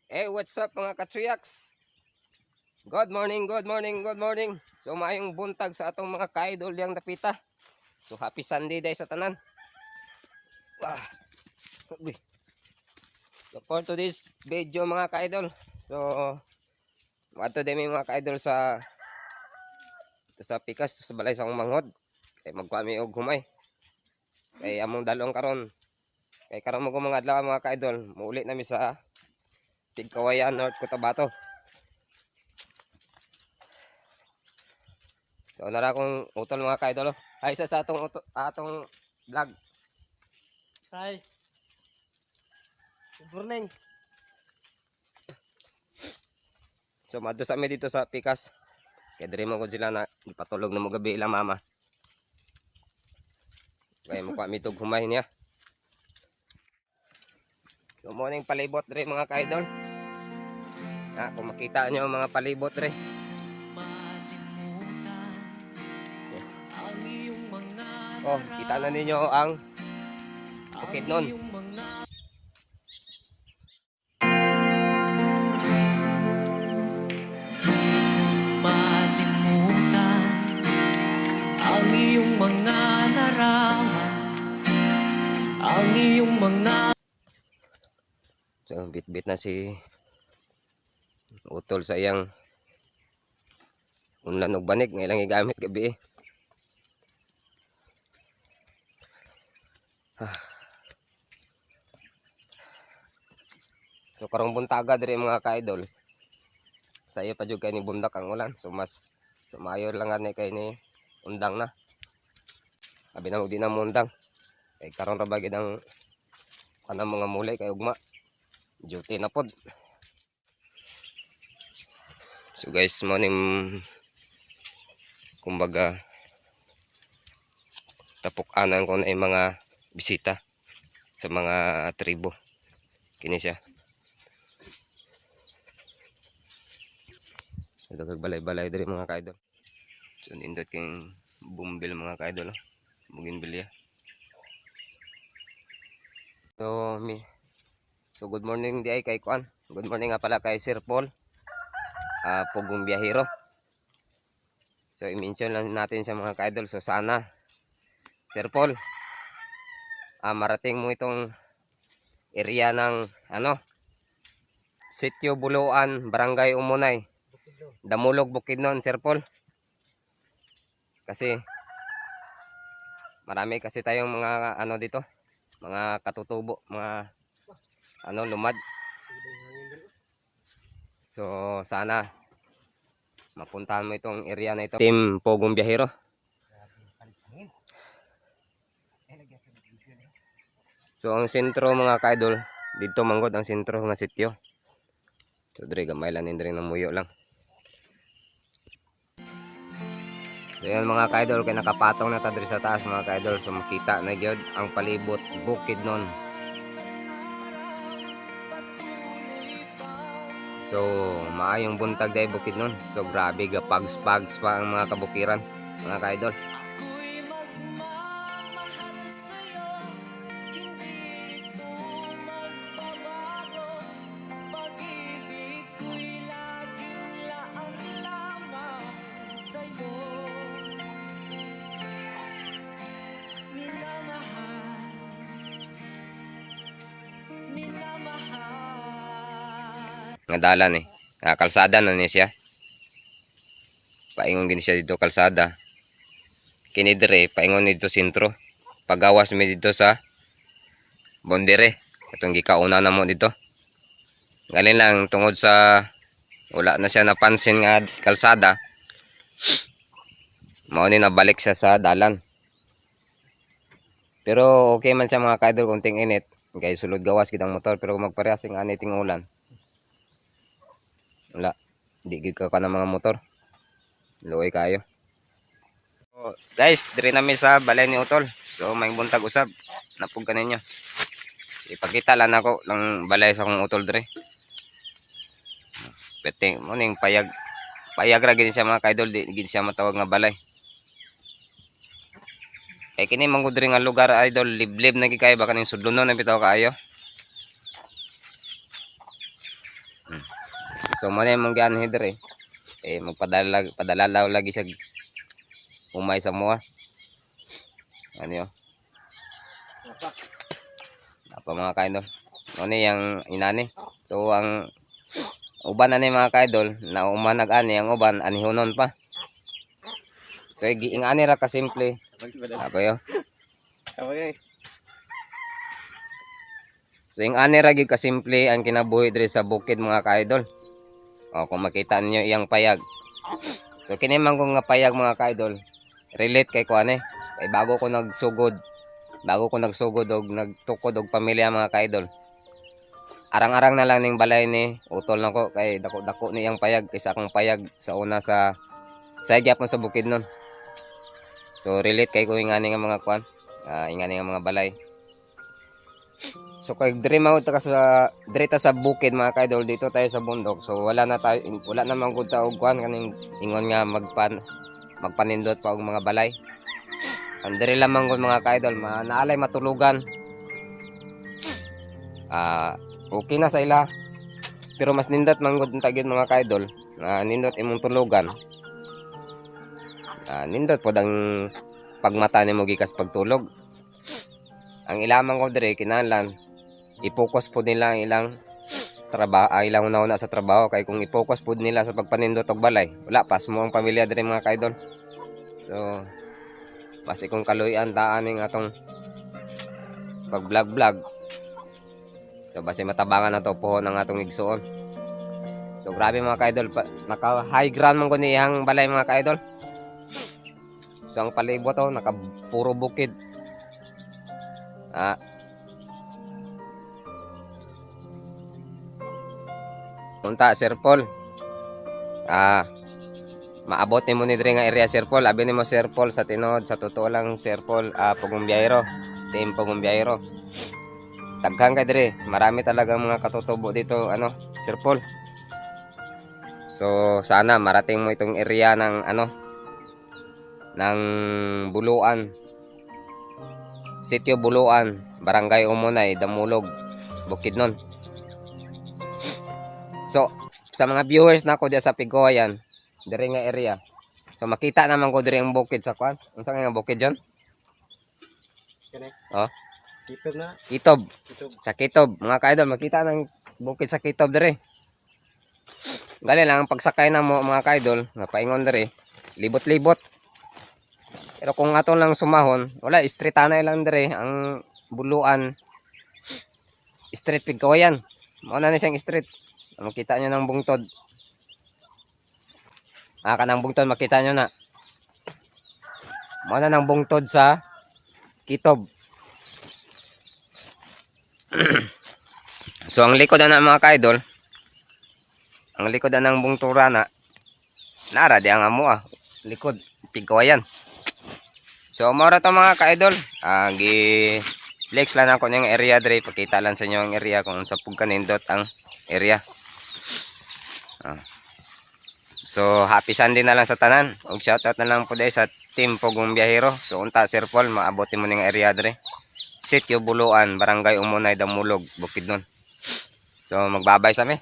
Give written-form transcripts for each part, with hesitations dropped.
Hey, what's up mga katsuyaks? Good morning, good morning, good morning. So maayong buntag sa atong mga ka-idol yang napita. So happy Sunday day sa tanan. Ah, uy. So for today's video mga ka-idol. So ato din mga ka-idol sa pikas sa balay sa akong manghod. Kay magkuami og humay. Kay among dalong karon. Kay karon mo mga adlaw mga ka-idol, muuli nami sa Tigkawayan, North Cotabato. So nara kong utol mga ka-idol. Ay sa atong vlog. Tay. Good morning. So madto sa mi dito sa pikas. Kaya diri mo ko sila na ipatulog na mo gabi ila mama. Kaya mo kami tug humay niya. So morning palibot diri mga ka-idol. Kung makita nyo mga palibot diri. Oh, kita na ninyo ang Bukidnon. Malimutan ang iyong mga larawan, ang iyong mga... So bit-bit na si utol sa iyang unlan og banig nga ilang igamit gabi. So karong buntaga diri mga ka-idol. Sa iyo pa jud kay ni bundak ang ulan. So mayor lang ani kay ni undang na. Abi na di na mundang. Kay karon ra bagid ang kanang mga mulay kay ugma. Duty na pod. So guys, mo ning kumbaga tapok-anan ko na yung mga bisita sa mga tribo. Kini siya. Ito kag balay-balay diri mga ka-idol. So nindot king bumbil mga ka-idol, bougainvillea. So good morning di ay kay Kuan. Good morning nga pala kay Sir Paul. Pugong biyahero. So i-mention lang natin sa mga ka-idol. So sana Sir Paul marating mo itong area ng Sitio Buluan, Barangay Umunay, Damulog, Bukidnon, Sir Paul. Kasi marami kasi tayong mga dito, mga katutubo, mga lumad. So sana mapuntahan mo itong area na ito. Team Pugong Biyahero. So ang sentro mga ka-idol, dito manggod ang sentro nga sitio. So dire gamay lang din ng muyo lang. So yan mga ka-idol, kay nakapatong na ta diri sa taas mga ka-idol. So makita na gyud ang palibot Bukidnon. So maayong buntag day Bukidnon. So grabe gapags-pags pa ang mga kabukiran mga ka-idol. Nga dalan kalsada na ni siya. Paingon din siya dito kalsada. Kini dire paingon dito sentro. Pagawas mi dito sa Bondere. Katong gikauna na mo dito. Galing lang tungod sa wala na siya napansin nga kalsada. Mao ni nabalik siya sa dalan. Pero okay man siya mga ka-idol, kunting init. Kay sulod gawas kitang motor, pero kung magparehas ng aniting ulan, wala, di gid ka ng mga motor. Luoy kayo. So, guys, diri nami sa balay ni utol. So may buntag usab. Napug ka ninyo. Ipakita lang ako ng balay sa akong utol diri. Peting mo ning payag ra gid siya mga ka-idol, di gid siya matawag nga balay. Kay kini manggod diri nga lugar idol, liblib na gid kay baka ning sudlonon na bitaw kaayo. So mo na yung mong gianhi dire. Padala lagi siya umay sa mua. Ano yun? Apa mga kaidol. Ano yung inani. So ang uban ani mga kaidol na umanag ani ang uban anihunon pa. So ingani ra ka simple. Ako yo. So ingani ra gyud ka simple ang kinabuhi diri sa bukid mga kaidol. O kung makita niyo iyang payag. So kini man kong nga payag mga kaidol. Relate kay kuane. Kay bago ko nagsugod og nagtukod og pamilya mga kaidol. Arang-arang na lang ning balay ni utol nako kay dako-dako ni iyang payag kaysa akong payag sa una sa gyapon sa bukid nun. So relate kay ko ingani nga mga kuan, ingani nga mga balay. So kay dire mao ta sa dire ta sa bukid mga kaidol dito tayo sa bundok. So wala na man gud ta og kuan kaning ingon nga magpanindot pa og mga balay. Ang dire lamang gud mga kaidol naalay matulugan. Okay na sa ila. Pero mas nindot man gud ta gyud mga kaidol na nindot imong tulugan. Nindot pod ang pagmata nimo gikas pagtulog. Ang ilamang ko dire kinahanglan i-focus pod nila ang ilang trabaho, ilang una sa trabaho kay kung i-focus pod nila sa pagpanindot og balay, wala pas mo ang pamilya dire mga kaidol. So basi kung kaluyan taan ning atong pag-vlog. So basi matabangan na to po ng atong igsuon. So grabe mga kaidol, naka high ground man ko ni ihang balay mga kaidol. So ang palibot to naka puro bukid. Unta Sir Paul. Maabot ni mo ni dire nga area Sir Paul. Abi nimo Sir Paul sa tinod sa totoo lang Sir Paul, Pugumbiayro. Team Pugumbiayro. Daghang kay dire. Marami talaga mga katutubo dito Sir Paul. So sana marating mo itong area ng ng Buluan. Sitio Buluan, Barangay Umunay, Damulog, Bukidnon. So sa mga viewers nako diya sa Pigoyan, dire nga area. So makita naman ko dire ang bukid sa kwan. Unsa nga bukid diyan? Kani? Oh. Kitob na. Kitob. Kitob. Sa Kitob, mga kaidol, makita ng bukid sa Kitob dire. Gali lang ang pagsakay na mo mga kaidol, nga paingon dire, libot-libot. Pero kung aton lang sumahon, wala street anay lang dire ang Buluan. Street Pigoyan. Mao na ni siyang street. Makita nyo ng bungtod. Kanang bungtod makita nyo na. Mao na ng bungtod sa Kitob. So ang likod na mga kaidol, ang likod na ng bungtura nara di ang amo likod Pigoyan. So mao ra to mga kaidol, flex lang ako ng area dire, pakita lang sa inyo ang area kung sa pugkanindot ang area. So happy Sunday na lang sa tanan. Og shoutout na lang po dai sa Team Pugumbiayro. So unta Sir Paul, maabot mo ning area dire. Sitio Buluan, Barangay Umunay, Damulog, Bukidnon. So magbabay sa me.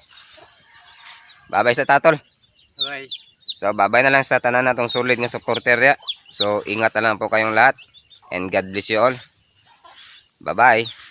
Babay sa tatol. Bye. So babay na lang sa tanan natong solid nga supporter ya. So ingat na lang po kayong lahat. And God bless you all. Bye-bye.